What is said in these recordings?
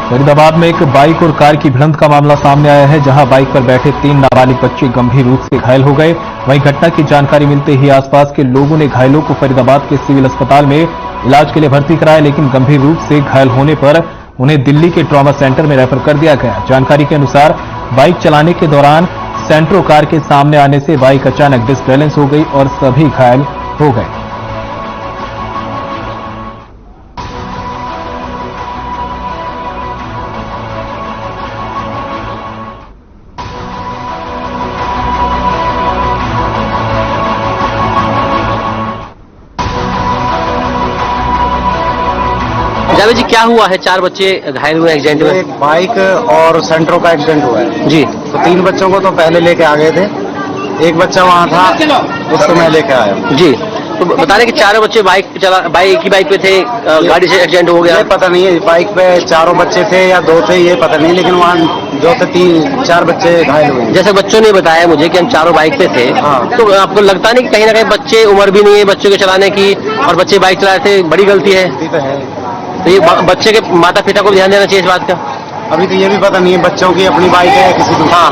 फरीदाबाद में एक बाइक और कार की भिड़ंत का मामला सामने आया है, जहां बाइक पर बैठे 3 नाबालिग बच्चे गंभीर रूप से घायल हो गए। वहीं घटना की जानकारी मिलते ही आसपास के लोगों ने घायलों को फरीदाबाद के सिविल अस्पताल में इलाज के लिए भर्ती कराया, लेकिन गंभीर रूप से घायल होने पर उन्हें दिल्ली के ट्रॉमा सेंटर में रेफर कर दिया गया। जानकारी के अनुसार बाइक चलाने के दौरान सेंट्रो कार के सामने आने से बाइक अचानक डिसबैलेंस हो गई और सभी घायल हो गए। जावेद जी, क्या हुआ है? 4 बच्चे घायल हुए एक्सीडेंट में। एक बाइक और सेंट्रो का एक्सीडेंट हुआ है जी। तो 3 बच्चों को तो पहले लेके आ गए थे, एक बच्चा वहाँ था उसको मैं लेके आया जी। तो बता रहे कि 4 बच्चे बाइक पे थे, गाड़ी से एक्सीडेंट हो गया। ये पता नहीं है बाइक पे 4 बच्चे थे या 2 थे, ये पता नहीं, लेकिन वहाँ जो थे 3-4 बच्चे घायल हुए। जैसे बच्चों ने बताया मुझे कि हम 4 बाइक पे थे। हाँ। तो आपको लगता नहीं कि कहीं ना कहीं बच्चे, उम्र भी नहीं है बच्चों के चलाने की और बच्चे बाइक चला रहे थे, बड़ी गलती है? तो ये बच्चे के माता पिता को ध्यान देना चाहिए इस बात का। अभी तो ये भी पता नहीं है बच्चों की अपनी बाइक है किसी को। हाँ।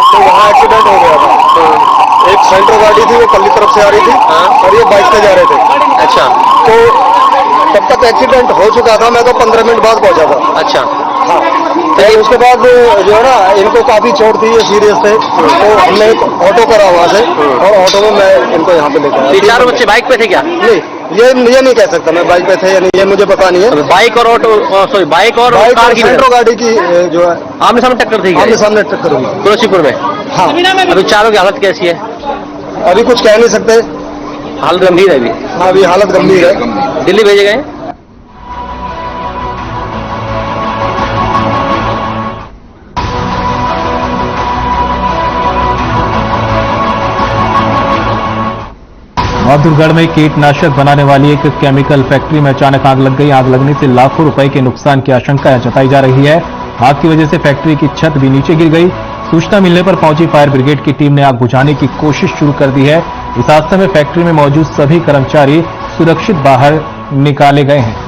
तो वहाँ एक्सीडेंट हो गया था। तो एक सेंट्रो गाड़ी थी, वो कल्ली तरफ से आ रही थी और ये बाइक से जा रहे थे। अच्छा। तो तब तक एक्सीडेंट हो चुका था, मैं तो 15 मिनट बाद पहुंचा था। अच्छा। हाँ। तो उसके बाद जो है ना, इनको काफी चोट थी, ये सीरियस थे, तो हमने एक ऑटो करा वहाँ से और ऑटो में मैं इनको यहाँ पे लेकर आया। 4 बच्चे बाइक पे थे क्या? नहीं, ये नहीं कह सकता मैं बाइक पे थे या नहीं, ये मुझे पता नहीं है। बाइक और ऑटो, सॉरी बाइक और कार की सेंट्रो गाड़ी की जो है आमने सामने टक्कर थी। आमने सामने टक्कर हुई तुलसीपुर में। हाँ। अभी 4 की हालत कैसी है? अभी कुछ कह नहीं सकते, हालत गंभीर है अभी। हाँ, अभी हालत गंभीर है। दिल्ली भेजे गए। बहादुरगढ़ में कीटनाशक बनाने वाली एक केमिकल फैक्ट्री में अचानक आग लग गई। आग लगने से लाखों रुपए के नुकसान की आशंका जताई जा रही है। आग की वजह से फैक्ट्री की छत भी नीचे गिर गई। सूचना मिलने पर पहुंची फायर ब्रिगेड की टीम ने आग बुझाने की कोशिश शुरू कर दी है। इस हादसे में फैक्ट्री में मौजूद सभी कर्मचारी सुरक्षित बाहर निकाले गए हैं।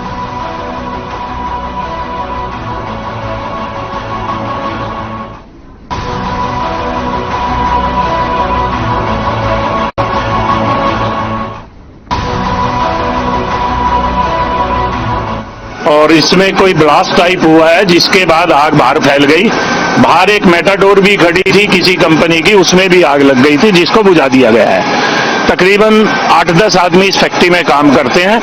और इसमें कोई ब्लास्ट टाइप हुआ है, जिसके बाद आग बाहर फैल गई। बाहर एक मेटाडोर भी खड़ी थी किसी कंपनी की, उसमें भी आग लग गई थी, जिसको बुझा दिया गया है। तकरीबन 8-10 आदमी इस फैक्ट्री में काम करते हैं।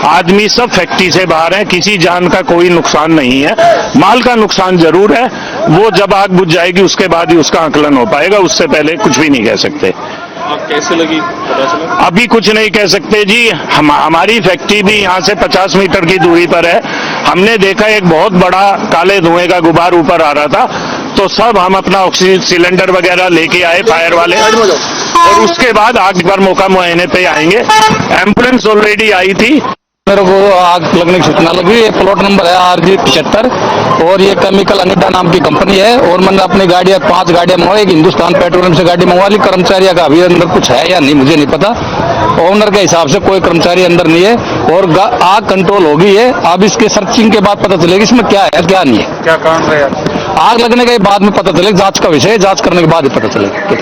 आदमी सब फैक्ट्री से बाहर हैं, किसी जान का कोई नुकसान नहीं है। माल का नुकसान जरूर है, वो जब आग बुझ जाएगी उसके बाद ही उसका आकलन हो पाएगा, उससे पहले कुछ भी नहीं कह सकते। आग कैसे लगी पता चला? अभी कुछ नहीं कह सकते जी। हमारी फैक्ट्री भी यहाँ से 50 मीटर की दूरी पर है। हमने देखा एक बहुत बड़ा काले धुएं का गुबार ऊपर आ रहा था, तो सब हम अपना ऑक्सीजन सिलेंडर वगैरह लेके आए, फायर वाले, और उसके बाद आग पर मौका मुआयने पे आएंगे। एम्बुलेंस ऑलरेडी आई थी। मेरे को आग लगने की सूचना लगी। ये प्लॉट नंबर है RG 75 और ये केमिकल अनिडा नाम की कंपनी है। और मैंने अपनी गाड़ियां 5 गाड़ियां मंगवाई, एक हिंदुस्तान पेट्रोलियम से गाड़ी मंगवा ली। कर्मचारियों का अभी अंदर कुछ है या नहीं मुझे नहीं पता। ओनर के हिसाब से कोई कर्मचारी अंदर नहीं है और आग कंट्रोल हो गई है। अब इसके सर्चिंग के बाद पता चलेगा इसमें क्या है क्या नहीं है। क्या कारण रहा? आग लगने के बाद में पता चलेगा, जांच का विषय है, जांच करने के बाद ही पता चलेगा।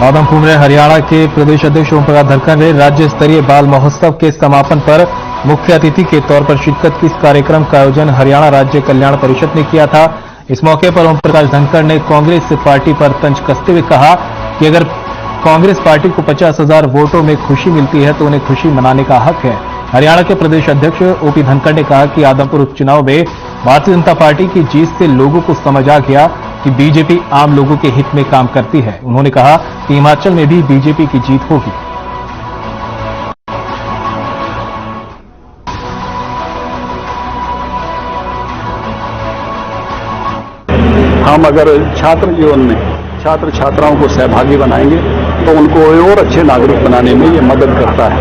आदमपुर में हरियाणा के प्रदेश अध्यक्ष ओम प्रकाश धनखड़ ने राज्य स्तरीय बाल महोत्सव के समापन पर मुख्य अतिथि के तौर पर शिरकत की। इस कार्यक्रम का आयोजन हरियाणा राज्य कल्याण परिषद ने किया था। इस मौके पर ओम प्रकाश धनखड़ ने कांग्रेस पार्टी पर तंज कसते हुए कहा कि अगर कांग्रेस पार्टी को 50,000 वोटों में खुशी मिलती है तो उन्हें खुशी मनाने का हक है। हरियाणा के प्रदेश अध्यक्ष OP धनखड़ ने कहा कि आदमपुर उपचुनाव में भारतीय जनता पार्टी की जीत से लोगों को समझ आ गया कि बीजेपी आम लोगों के हित में काम करती है। उन्होंने कहा कि हिमाचल में भी बीजेपी की जीत होगी। हम अगर छात्र जीवन में छात्र छात्राओं को सहभागी बनाएंगे तो उनको और अच्छे नागरिक बनाने में ये मदद करता है।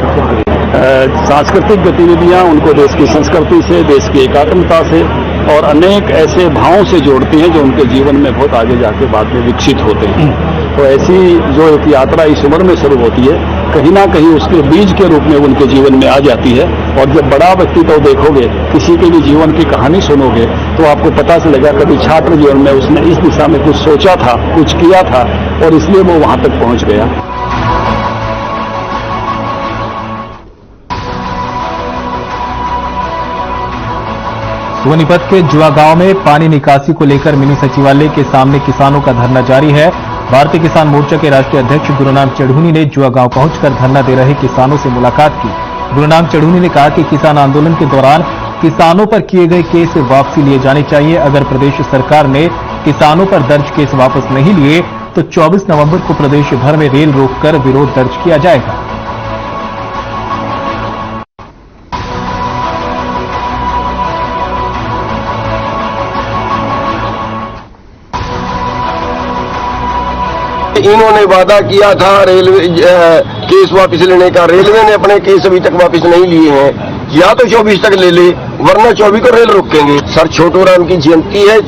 सांस्कृतिक गतिविधियां उनको देश की संस्कृति से, देश की एकात्मता से और अनेक ऐसे भावों से जोड़ती हैं जो उनके जीवन में बहुत आगे जाके बाद में विकसित होते हैं। तो ऐसी जो एक यात्रा इस उम्र में शुरू होती है, कहीं ना कहीं उसके बीज के रूप में उनके जीवन में आ जाती है। और जब बड़ा व्यक्तित्व देखोगे, किसी के भी जीवन की कहानी सुनोगे, तो आपको पता चलेगा कभी छात्र जीवन में उसने इस दिशा में कुछ सोचा था, कुछ किया था, और इसलिए वो वहां तक पहुंच गया। सोनीपत के जुआ गांव में पानी निकासी को लेकर मिनी सचिवालय के सामने किसानों का धरना जारी है। भारतीय किसान मोर्चा के राष्ट्रीय अध्यक्ष गुरुनाम चढ़ूनी ने जुआ गांव पहुंचकर धरना दे रहे किसानों से मुलाकात की। गुरुनाम चढ़ूनी ने कहा कि किसान आंदोलन के दौरान किसानों पर किए गए केस वापसी लिए जाने चाहिए। अगर प्रदेश सरकार ने किसानों पर दर्ज केस वापस नहीं लिए तो 24 नवंबर को प्रदेश भर में रेल रोककर विरोध दर्ज किया जाएगा। इन्होंने वादा किया था रेलवे केस वापस लेने का, रेलवे ने अपने केस अभी तक वापस नहीं लिए हैं। या तो 24 तक ले ले, वरना 24 को रेल रोकेंगे। सर छोटू राम की जयंती है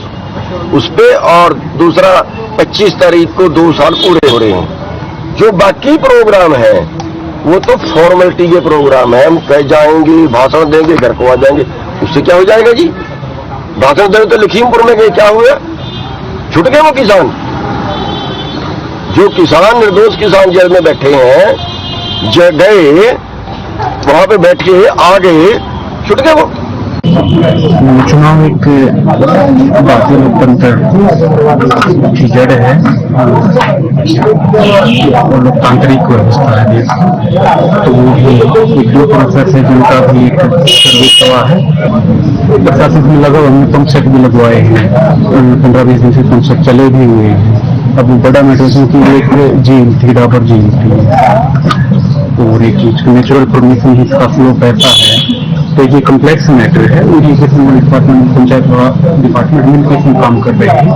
उस पे, और दूसरा 25 तारीख को 2 साल पूरे हो रहे हैं। जो बाकी प्रोग्राम है वो तो फॉर्मेलिटी के प्रोग्राम है। हम कह जाएंगे, भाषण देंगे, घर को आ जाएंगे, उससे क्या हो जाएगा जी? भाषण देंगे तो लखीमपुर में गए, क्या हुआ? छुट गए वो किसान। जो किसान, निर्दोष किसान जेल में बैठे हैं, गए वहां पे बैठ के आ गए, छुट गए वो। चुनाव एक भारतीय लोकतंत्र की जड़ है और लोकतांत्रिक व्यवस्था है देश, तो एक दो प्रोसेस है जिनका भी एक सर्विस सवा है। प्रशासन में लगा, हमने पंप सेट भी लगवाए हैं, 15-20 दिन से पंप सेट चले भी हुए हैं। अब बड़ा मैटर की एक झील थी, डाबर झील थी, और एक नेचुरल परमिशन ही इसका फ्लो पैसा है। तो ये कम्प्लेक्स मैटर है। इरिगेशन डिपार्टमेंट, पंचायत डिपार्टमेंट मिलकर इसमें काम कर रहे हैं।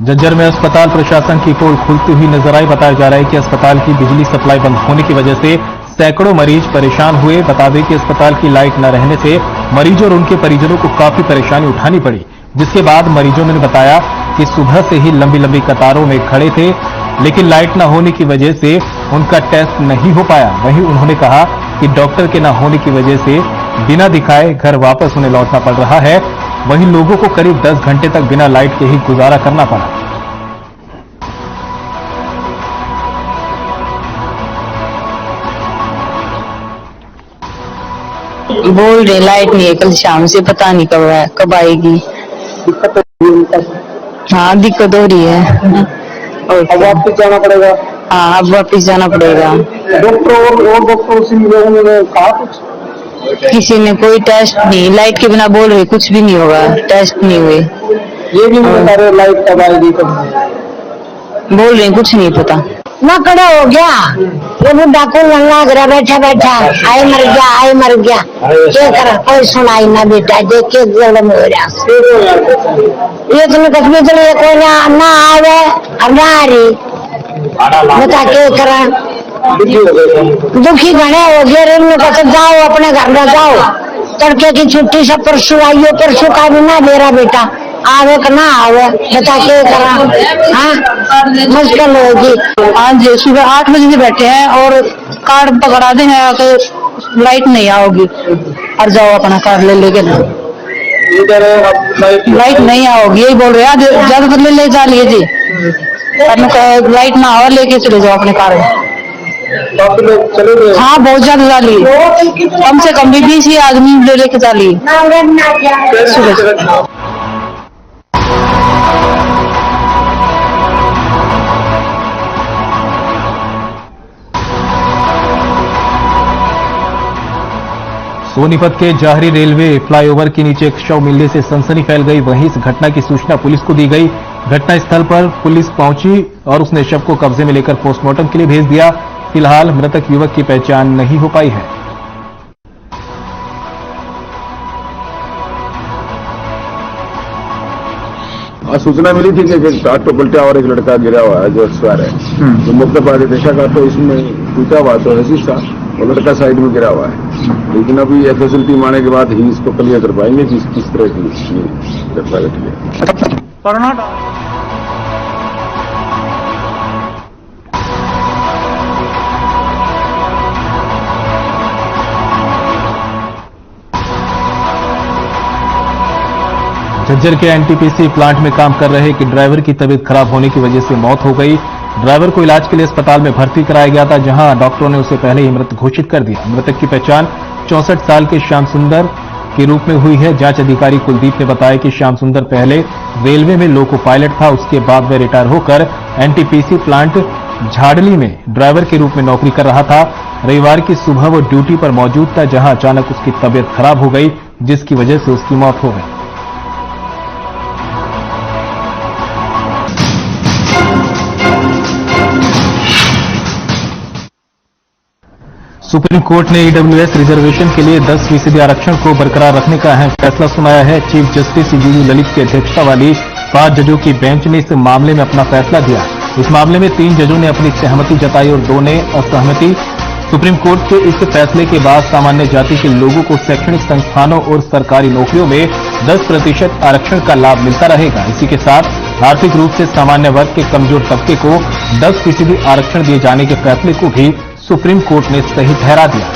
झज्जर में अस्पताल प्रशासन की पोल खुलती हुई नजर आई। बताया जा रहा है कि अस्पताल की बिजली सप्लाई बंद होने की वजह से सैकड़ों मरीज परेशान हुए। बता दें कि अस्पताल की लाइट न रहने से मरीजों और उनके परिजनों को काफी परेशानी उठानी पड़ी, जिसके बाद मरीजों ने बताया कि सुबह से ही लंबी लंबी कतारों में खड़े थे, लेकिन लाइट न होने की वजह से उनका टेस्ट नहीं हो पाया। वहीं उन्होंने कहा कि डॉक्टर के न होने की वजह से बिना दिखाए घर वापस उन्हें लौटना पड़ रहा है। वहीं लोगों को करीब 10 घंटे तक बिना लाइट के ही गुजारा करना पड़ा। बोल रहे लाइट नहीं है, कल शाम से, पता नहीं कब आएगी। हाँ दिक्कत हो रही है। और अब वापस जाना पड़ेगा। हाँ अब वापस जाना पड़ेगा। डॉक्टर और डॉक्टर से उन्होंने कहा कुछ? किसी ने कोई टेस्ट नहीं, लाइट के बिना बोल रहे कुछ भी नहीं होगा, टेस्ट नहीं हुए। ये भी नहीं बता रहे लाइट कब आएगी, कब बोल रहे कुछ नहीं पता। ना खड़ा हो गया, ये बुढ़ा को लग रहा बैठा बैठा, आए मर गया, आए मर गया, क्या करा? कोई सुनाई ना बेटा, देख के गलम हो रहा। ये तो कसम चले, कोई ना आवे, अब ना आ रही, बता क्या करा? दुखी घने हो गया। रेल में कहते जाओ अपने घर में जाओ, तड़के की छुट्टी से परसों आइयो, परसों का भी ना दे रहा बेटा, आवे का ना आवे, बता क्या करा? हाँ मुश्किल होगी। आज सुबह 8 बजे से बैठे हैं और कार्ड पकड़ा दे हैं कि लाइट नहीं आओगी और जाओ अपना कार्ड ले लेके ना, लाइट नहीं आओगी यही बोल रहे हैं। ज्यादातर ले जा लिए जी, लाइट ना आओ लेके चले जाओ अपने कार्ड। हाँ बहुत ज्यादा डाली, कम से कम भी 20 आदमी ले लेके डाली सुबह। सोनीपत के जाहरी रेलवे फ्लाईओवर के नीचे एक शव मिलने से सनसनी फैल गई। वहीं इस घटना की सूचना पुलिस को दी गई। घटनास्थल पर पुलिस पहुंची और उसने शव को कब्जे में लेकर पोस्टमार्टम के लिए भेज दिया। फिलहाल मृतक युवक की पहचान नहीं हो पाई है। सूचना मिली थी कि कार तो पलटा और एक लड़का गिरा हुआ है जो सवार है, तो मौके पर देखा गया तो इसमें टूटा हुआ तो है शीशा, और लड़का साइड में गिरा हुआ है। लेकिन अभी एफएसएल टीम आने के बाद ही इसको क्लियर कर पाएंगे कि किस तरह की घटना घटी है। झज्जर के एनटीपीसी प्लांट में काम कर रहे एक ड्राइवर की तबीयत खराब होने की वजह से मौत हो गई। ड्राइवर को इलाज के लिए अस्पताल में भर्ती कराया गया था, जहां डॉक्टरों ने उसे पहले ही मृत घोषित कर दिया। मृतक की पहचान 64 साल के श्याम सुंदर के रूप में हुई है। जांच अधिकारी कुलदीप ने बताया कि श्याम सुंदर पहले रेलवे में लोको पायलट था, उसके बाद वह रिटायर होकर एनटीपीसी प्लांट झाड़ली में ड्राइवर के रूप में नौकरी कर रहा था। रविवार की सुबह वो ड्यूटी पर मौजूद था, जहां अचानक उसकी तबीयत खराब हो गई, जिसकी वजह से उसकी मौत हो गई। सुप्रीम कोर्ट ने ईडब्ल्यूएस रिजर्वेशन के लिए 10% आरक्षण को बरकरार रखने का अहम फैसला सुनाया है। चीफ जस्टिस यूयू ललित की अध्यक्षता वाली 5 जजों की बेंच ने इस मामले में अपना फैसला दिया। इस मामले में 3 जजों ने अपनी सहमति जताई और 2 ने असहमति। सुप्रीम कोर्ट के इस फैसले के बाद सामान्य जाति के लोगों को शैक्षणिक संस्थानों और सरकारी नौकरियों में 10% आरक्षण का लाभ मिलता रहेगा। इसी के साथ आर्थिक रूप से सामान्य वर्ग के कमजोर तबके को 10% आरक्षण दिए जाने के फैसले को भी सुप्रीम कोर्ट ने सही ठहरा दिया।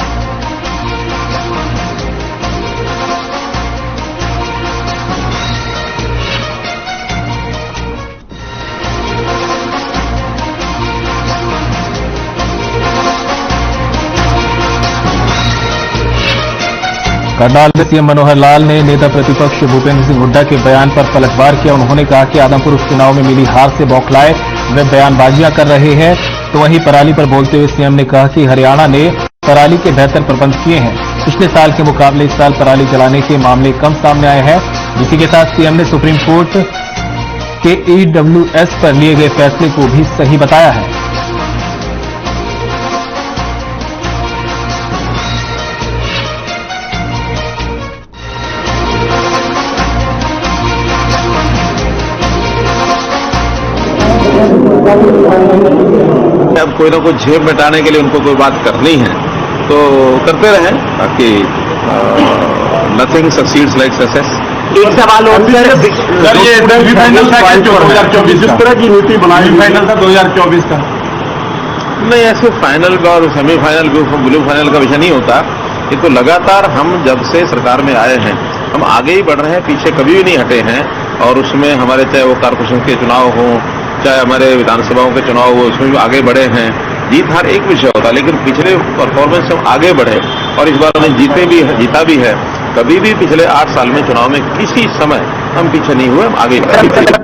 करनाल में सीएम मनोहर लाल ने नेता प्रतिपक्ष भूपेंद्र सिंह हुड्डा के बयान पर पलटवार किया। उन्होंने कहा कि आदमपुर उपचुनाव में मिली हार से बौखलाए वे बयानबाजियां कर रहे हैं। तो वहीं पराली पर बोलते हुए सीएम ने कहा कि हरियाणा ने पराली के बेहतर प्रबंध किए हैं। पिछले साल के मुकाबले इस साल पराली जलाने के मामले कम सामने आए हैं। इसी के साथ सीएम ने सुप्रीम कोर्ट के ईडब्ल्यूएस पर लिए गए फैसले को भी सही बताया है। अब कोई ना कोई झेप मिटाने के लिए उनको कोई बात करनी है तो करते रहें, ताकि नथिंग सक्सीड्स लाइक सक्सेस। एक सवाल और सर, ये फाइनल था 2024 जिस तरह की नीति बनाई, फाइनल था 2024 का। नहीं, ऐसे फाइनल का और सेमीफाइनल ब्लू फाइनल का विषय नहीं होता। ये तो लगातार हम जब से सरकार में आए हैं हम आगे ही बढ़ रहे हैं, पीछे कभी भी नहीं हटे हैं। और उसमें हमारे चाहे वो कारपोरेशन के चुनाव हों, चाहे हमारे विधानसभाओं के चुनाव हो, उसमें भी आगे बढ़े हैं। जीत हार एक विषय होता है, लेकिन पिछले परफॉर्मेंस से हम आगे बढ़े और इस बार हमने जीता भी है। कभी भी पिछले 8 साल में चुनाव में किसी समय हम पीछे नहीं हुए, हम आगे बढ़े।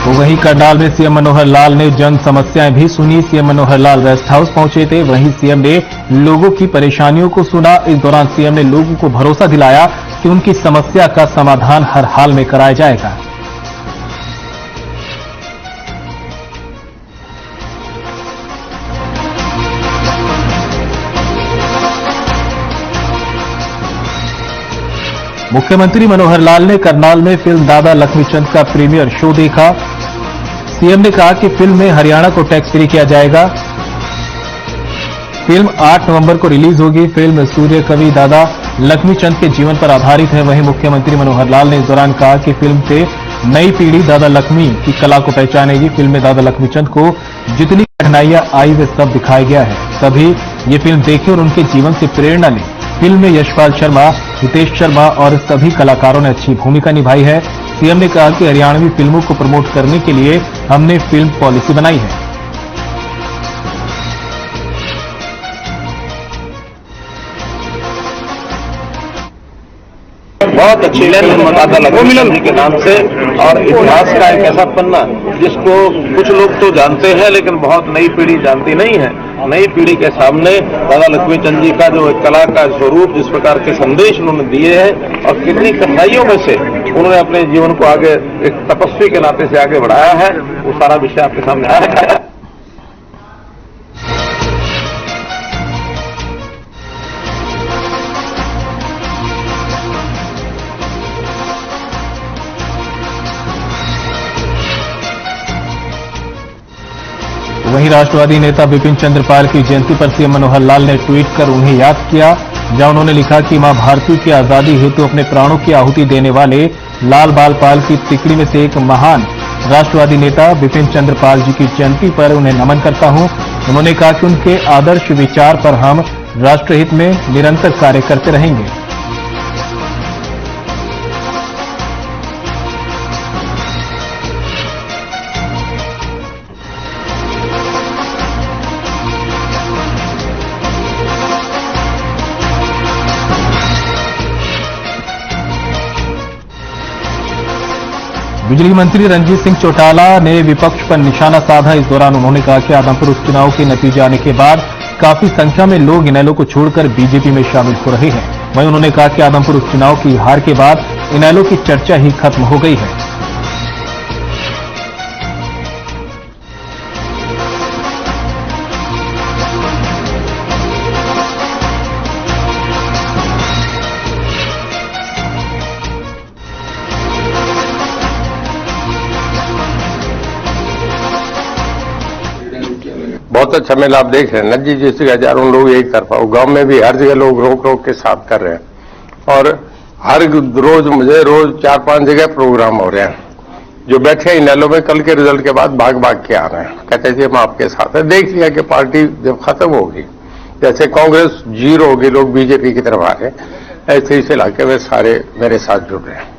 तो वहीं करनाल में सीएम मनोहर लाल ने जन समस्याएं भी सुनी। CM Manohar Lal rest house पहुंचे थे, वहीं सीएम ने लोगों की परेशानियों को सुना। इस दौरान सीएम ने लोगों को भरोसा दिलाया कि उनकी समस्या का समाधान हर हाल में कराया जाएगा। मुख्यमंत्री मनोहर लाल ने करनाल में फिल्म दादा लक्ष्मीचंद का प्रीमियर शो देखा। सीएम ने कहा कि फिल्म में हरियाणा को टैक्स फ्री किया जाएगा। फिल्म 8 नवंबर को रिलीज होगी। फिल्म सूर्य कवि दादा लक्ष्मीचंद के जीवन पर आधारित है। वहीं मुख्यमंत्री मनोहर लाल ने इस दौरान कहा कि फिल्म से नई पीढ़ी दादा लक्ष्मी की कला को पहचानेगी। फिल्म में दादा लक्ष्मीचंद को जितनी कठिनाइयां आई वे सब दिखाया गया है। सभी ये फिल्म देखें और उनके जीवन से प्रेरणा लें। फिल्म में यशपाल शर्मा, हितेश शर्मा और सभी कलाकारों ने अच्छी भूमिका निभाई है। सीएम ने कहा कि हरियाणवी फिल्मों को प्रमोट करने के लिए हमने फिल्म पॉलिसी बनाई है। बहुत अच्छी फिल्म दादा लक्ष्मीचंद जी के नाम से, और इतिहास का एक ऐसा पन्ना जिसको कुछ लोग तो जानते हैं लेकिन बहुत नई पीढ़ी जानती नहीं है। नई पीढ़ी के सामने दादा लक्ष्मीचंद जी का जो कला का स्वरूप, जिस प्रकार के संदेश उन्होंने दिए हैं और कितनी कठिनाइयों में से उन्होंने अपने जीवन को आगे एक तपस्वी के नाते से आगे बढ़ाया है, वो सारा विषय आपके सामने आया है। वहीं राष्ट्रवादी नेता विपिन चंद्र पाल की जयंती पर सीएम मनोहर लाल ने ट्वीट कर उन्हें याद किया, जहां उन्होंने लिखा कि मां भारती की आजादी हेतु अपने प्राणों की आहुति देने वाले लाल बाल पाल की तिकड़ी में से एक महान राष्ट्रवादी नेता विपिन चंद्र पाल जी की जयंती पर उन्हें नमन करता हूं। उन्होंने कहा कि उनके आदर्श विचार पर हम राष्ट्रहित में निरंतर कार्य करते रहेंगे। बिजली मंत्री रणजीत सिंह चौटाला ने विपक्ष पर निशाना साधा। इस दौरान उन्होंने कहा कि आदमपुर उपचुनाव के नतीजे आने के बाद काफी संख्या में लोग इनेलो को छोड़कर बीजेपी में शामिल हो रहे हैं। वहीं उन्होंने कहा कि आदमपुर उपचुनाव की हार के बाद इनेलो की चर्चा ही खत्म हो गई है। बहुत अच्छा मेला आप देख रहे हैं। नदी जैसे हजारों लोग एक तरफा, गांव में भी हर जगह लोग रोक रोक के साथ कर रहे हैं और हर रोज मुझे रोज 4-5 जगह प्रोग्राम हो रहे हैं। जो बैठे हैं इनेलो में कल के रिजल्ट के बाद भाग भाग के आ रहे हैं, कहते थे हम आपके साथ है। देख लिया कि पार्टी जब खत्म होगी, जैसे कांग्रेस जीरो होगी, लोग बीजेपी की तरफ आ रहे हैं, ऐसे इस इलाके में सारे मेरे साथ जुड़ रहे हैं।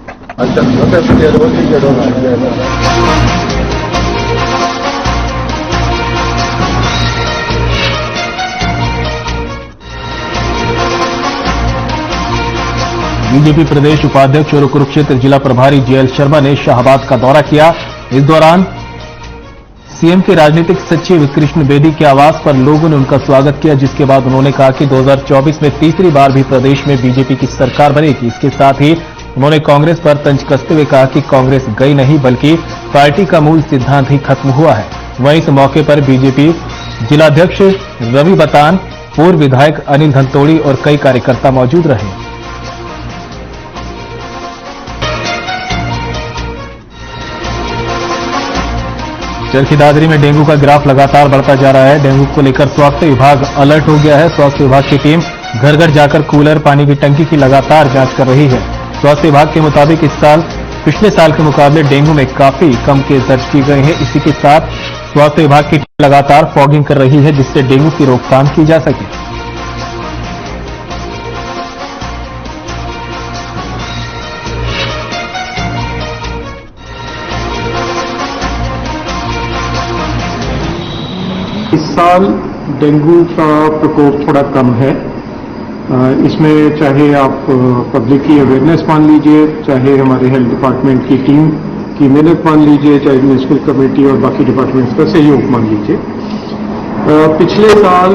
बीजेपी प्रदेश उपाध्यक्ष और कुरुक्षेत्र जिला प्रभारी जेएल शर्मा ने शाहबाद का दौरा किया। इस दौरान सीएम के राजनीतिक सचिव कृष्ण बेदी के आवास पर लोगों ने उनका स्वागत किया, जिसके बाद उन्होंने कहा कि 2024 में तीसरी बार भी प्रदेश में बीजेपी की सरकार बनेगी। इसके साथ ही उन्होंने कांग्रेस पर तंज कसते हुए कहा कि कांग्रेस गई नहीं, बल्कि पार्टी का मूल सिद्धांत ही खत्म हुआ है। वहीं इस मौके पर बीजेपी जिलाध्यक्ष रवि बतान, पूर्व विधायक अनिल धनतोड़ी और कई कार्यकर्ता मौजूद रहे। चरखी दादरी में डेंगू का ग्राफ लगातार बढ़ता जा रहा है। डेंगू को लेकर स्वास्थ्य विभाग अलर्ट हो गया है। स्वास्थ्य विभाग की टीम घर घर जाकर कूलर, पानी की टंकी की लगातार जांच कर रही है। स्वास्थ्य विभाग के मुताबिक इस साल पिछले साल के मुकाबले डेंगू में काफी कम केस दर्ज किए गए हैं। इसी के साथ स्वास्थ्य विभाग की टीम लगातार फॉगिंग कर रही है, जिससे डेंगू की रोकथाम की जा सके। इस साल डेंगू का प्रकोप थोड़ा कम है। इसमें चाहे आप पब्लिक की अवेयरनेस मान लीजिए, चाहे हमारे हेल्थ डिपार्टमेंट की टीम की मेहनत मान लीजिए, चाहे म्यूनिसिपल कमेटी और बाकी डिपार्टमेंट्स का सहयोग मान लीजिए। पिछले साल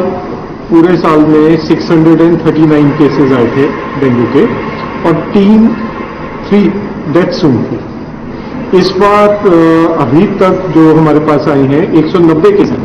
पूरे साल में 639 केसेस आए थे डेंगू के और 3 डेथ्स हुई थी। इस बार अभी तक जो हमारे पास आई हैं 190 केसेस।